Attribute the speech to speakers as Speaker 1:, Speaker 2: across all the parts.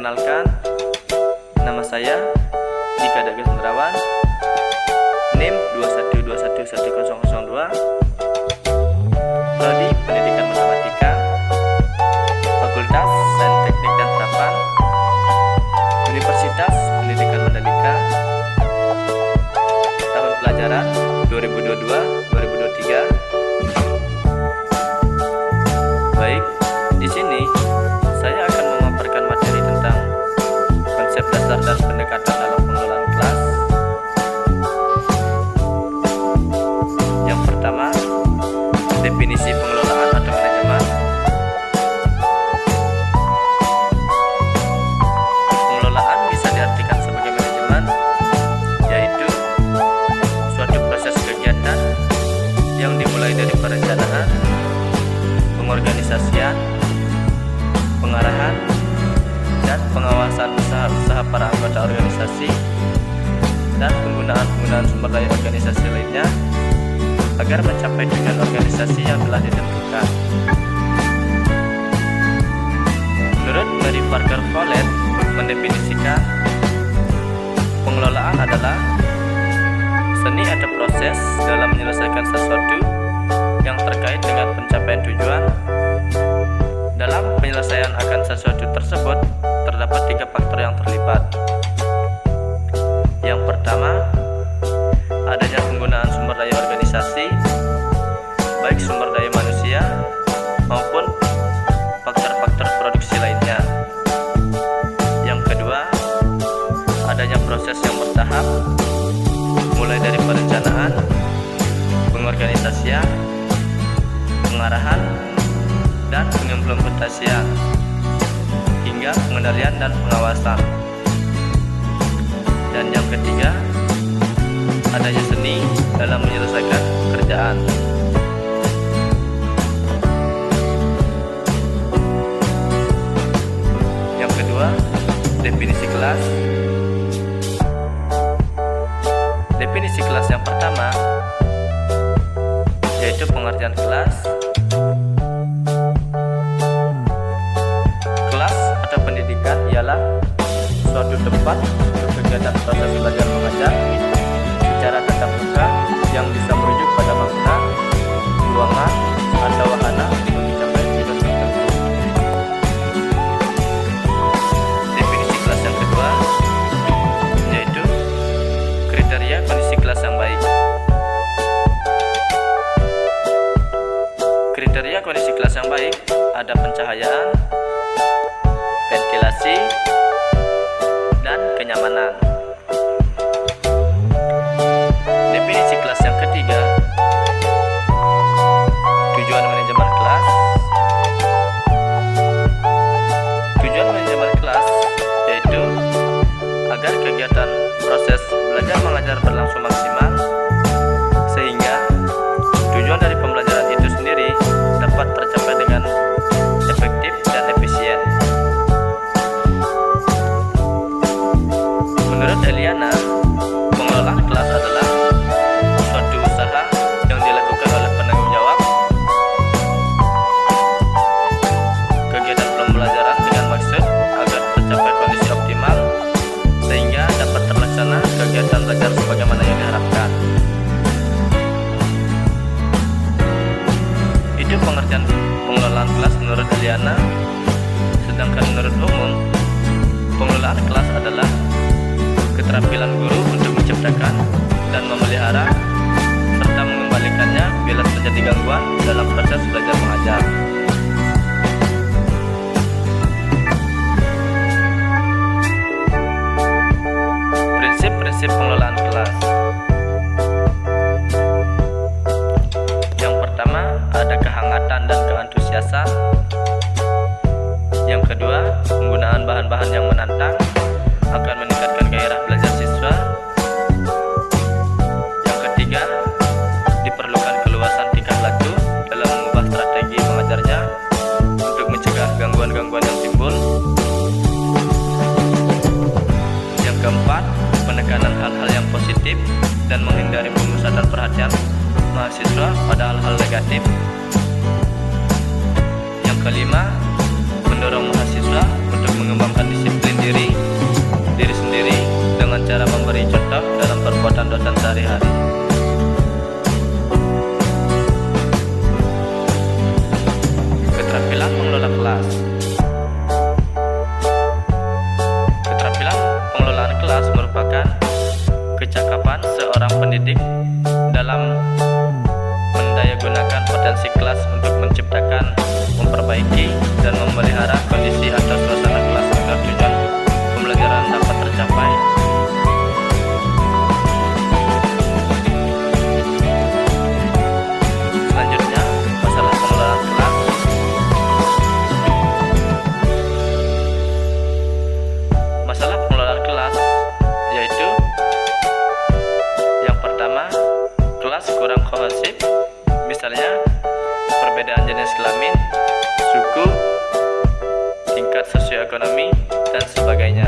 Speaker 1: Perkenalkan, nama saya Dika Dagas Merawan, NIM 2121102, Prodi Pendidikan Matematika, Fakultas Sains Teknik dan Terapan, Universitas Pendidikan Mandalika, tahun pelajaran 2022-2023. Baik, di sini saya akan memaparkan materi tentang konsep dasar dan pendekatan dalam pengelolaan kelas. Yang pertama, definisi pengelolaan atau manajemen. Pengelolaan bisa diartikan sebagai manajemen, yaitu suatu proses kegiatan yang dimulai dari perencanaan, pengorganisasian, pengarahan, dan pengawasan usaha-usaha para anggota organisasi dan penggunaan sumber daya organisasi lainnya agar mencapai tujuan organisasi yang telah ditentukan. Menurut Mary Parker Follett mendefinisikan pengelolaan adalah seni atau proses dalam menyelesaikan sesuatu yang terkait dengan pencapaian tujuan. Dalam penyelesaian akan sesuatu tersebut terdapat 3 faktor yang terlibat. Yang pertama, adanya penggunaan sumber daya organisasi, baik sumber daya manusia maupun faktor-faktor produksi lainnya. Yang kedua, adanya proses yang bertahap, mulai dari perencanaan, pengorganisasian, pengarahan, dan pengimplementasian hingga pengendalian dan pengawasan. Dan yang ketiga, adanya seni dalam menyelesaikan pekerjaan. Yang kedua, definisi kelas. Definisi kelas yang pertama yaitu pengertian kelas. Pendidikan ialah suatu tempat untuk kegiatan proses belajar mengajar secara tatap muka yang bisa merujuk pada makna, ruangan, atau wahana untuk mencapai tujuan tertentu. Definisi kelas yang kedua yaitu kriteria kondisi kelas yang baik. Kriteria kondisi kelas yang baik ada pencahayaan, ventilasi, dan kenyamanan. Definisi kelas yang ketiga, tujuan manajemen kelas. Tujuan manajemen kelas yaitu agar kegiatan proses belajar mengajar berlangsung maksimal, sehingga tujuan dari pembelajaran itu sendiri dapat tercapai dengan efektif dan efisien. Menurut Eliana, pengelolaan kelas adalah suatu usaha yang dilakukan oleh penanggung jawab kegiatan pembelajaran dengan maksud agar tercapai kondisi optimal sehingga dapat terlaksana kegiatan belajar sebagaimana yang diharapkan. Itu pengertian pengelolaan kelas menurut Eliana. Sedangkan menurut umum, pengelolaan kelas adalah keterampilan guru untuk menciptakan dan memelihara serta mengembalikannya bila terjadi gangguan dalam proses belajar mengajar. Prinsip-prinsip pengelolaan kelas. Yang pertama, ada kehangatan dan keantusiasan. Yang kedua, penggunaan bahan-bahan yang menantang akan meningkatkan gairah belajar siswa. Yang ketiga, diperlukan keluasan tingkah laku dalam mengubah strategi mengajarnya untuk mencegah gangguan-gangguan yang timbul. Yang keempat, penekanan hal-hal yang positif dan menghindari pemusatan perhatian mahasiswa pada hal-hal negatif. Yang kelima, mendorong mahasiswa untuk mengembangkan disiplin diri mengembangkan potensi kelas untuk menciptakan, memperbaiki, dan memelihara kondisi atau suasana kelas agar tujuan pembelajaran dapat tercapai. Selanjutnya, masalah pengelolaan kelas. Masalah pengelolaan kelas yaitu yang pertama, kelas kurang kohesif, misalnya perbedaan jenis kelamin, suku, tingkat sosioekonomi, dan sebagainya.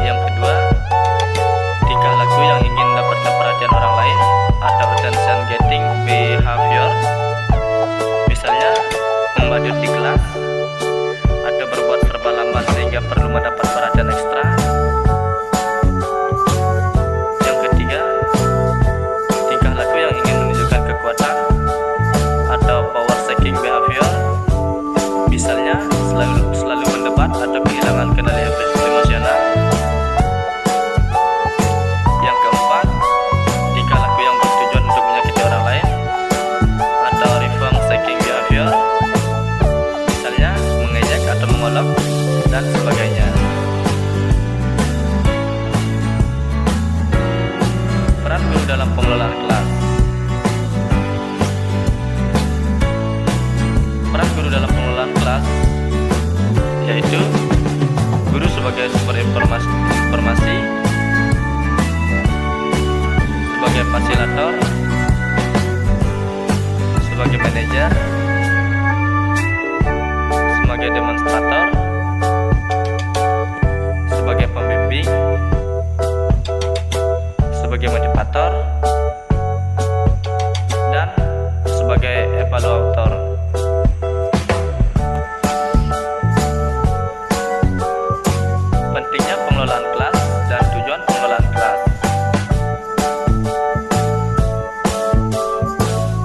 Speaker 1: Yang kedua, tingkah laku yang ingin mendapatkan perhatian orang lain atau attention getting behavior, misalnya membadut di kelas atau berbuat serba lambat sehingga perlu mendapat perhatian ekstra. Yang ketiga, tingkah laku yang ingin menunjukkan kekuatan atau power seeking behavior, misalnya selalu mendebat atau kehilangan kendali emosional. Yang keempat, tingkah laku yang bertujuan untuk menyakiti orang lain atau revenge seeking behavior, misalnya mengejek atau mengolok dan sebagainya. Peran guru dalam pengelolaan kelas. Peran guru dalam pengelolaan kelas yaitu guru sebagai sumber informasi, sebagai fasilitator, sebagai manajer, sebagai demonstrator, sebagai pembimbing, sebagai motivator, dan sebagai evaluator. Pentingnya pengelolaan kelas dan tujuan pengelolaan kelas.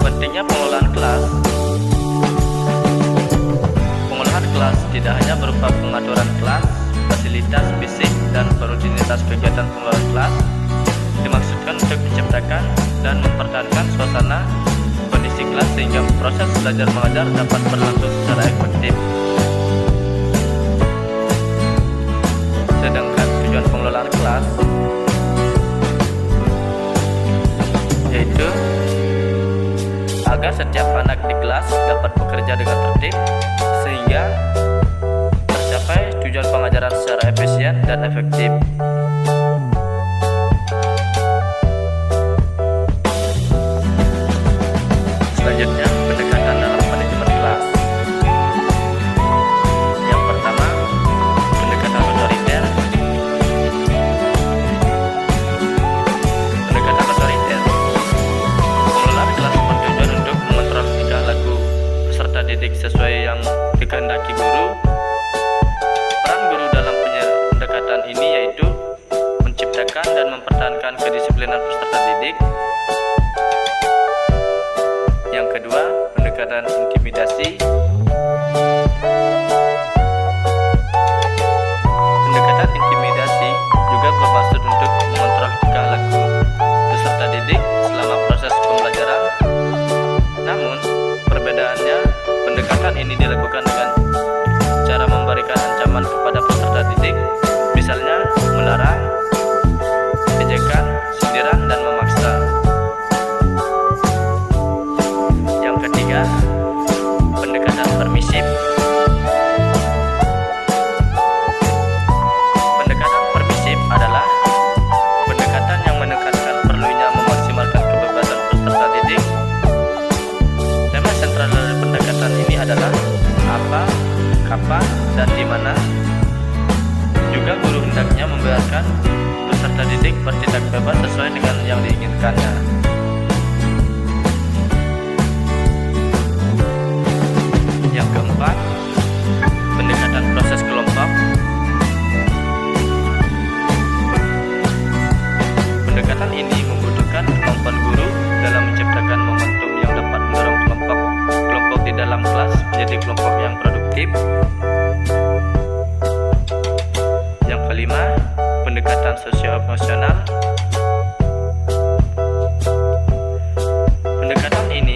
Speaker 1: Pentingnya pengelolaan kelas. Pengelolaan kelas tidak hanya berupa pengaturan kelas, fasilitas fisik, dan rutinitas kegiatan pengelolaan kelas, dimaksudkan untuk menciptakan dan mempertahankan suasana kondisi kelas sehingga proses belajar mengajar dapat berlangsung secara efektif. Sedangkan tujuan pengelolaan kelas yaitu agar setiap anak di kelas dapat bekerja dengan tertib sehingga tercapai tujuan pengajaran secara efisien dan efektif. Selanjutnya, pendekatan dalam manajemen kelas. Yang pertama, pendekatan otoriter. Pendekatan otoriter. Pengelolaan kelas bertujuan untuk mengontrol tingkah laku peserta didik sesuai yang dikehendaki guru. Peran guru dalam pendekatan ini yaitu menciptakan dan mempertahankan kedisiplinan peserta didik. Yang kedua, pendekatan intimidasi. Pendekatan intimidasi juga bermaksud untuk mengontrol tingkah laku peserta didik selama proses pembelajaran. Namun, perbedaannya, pendekatan ini dilakukan dengan cara memberikan ancaman kepada peserta didik, misalnya melarang, ejekan, sindiran, dan memaksa. Yang ketiga, pendekatan permisif. Pendekatan permisif adalah pendekatan yang menekankan perlunya memaksimalkan kebebasan peserta didik. Tema sentral dari pendekatan ini adalah apa, kapan, dan di mana. Juga guru hendaknya membiarkan peserta didik bertindak bebas sesuai dengan yang diinginkannya. Yang keempat, pendekatan proses kelompok. Pendekatan ini membutuhkan kemampuan guru dalam menciptakan momentum yang dapat mendorong kelompok di dalam kelas menjadi kelompok yang produktif. Yang kelima, pendekatan sosio-emosional. Pendekatan ini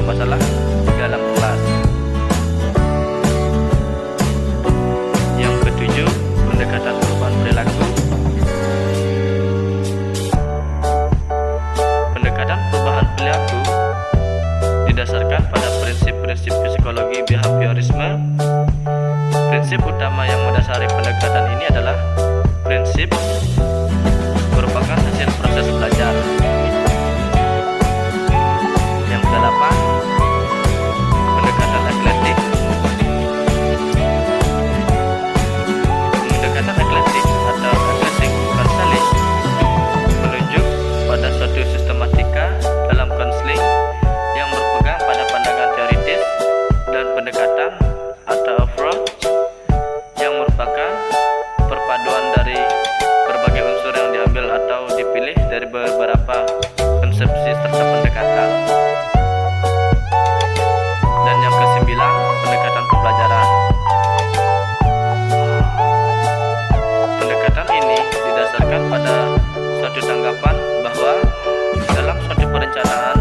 Speaker 1: masalah dalam kelas. Yang ketujuh, pendekatan perubahan perilaku. Pendekatan perubahan perilaku didasarkan pada prinsip-prinsip psikologi behaviorisme. Prinsip utama yang mendasari pendekatan ini adalah prinsip merupakan hasil proses belajar. Yang kedelapan, pendekatan eklektik. Pendekatan eklektik atau eclectic counseling menunjuk pada suatu sistematika dalam konseling yang berpegang pada pandangan teoritis dan pendekatan atau approach yang merupakan perpaduan dari berbagai unsur yang diambil atau dipilih dari beberapa konsepsi serta pendekatan. Dan yang kesembilan, pendekatan pembelajaran. Pendekatan ini didasarkan pada suatu tanggapan bahwa dalam suatu perencanaan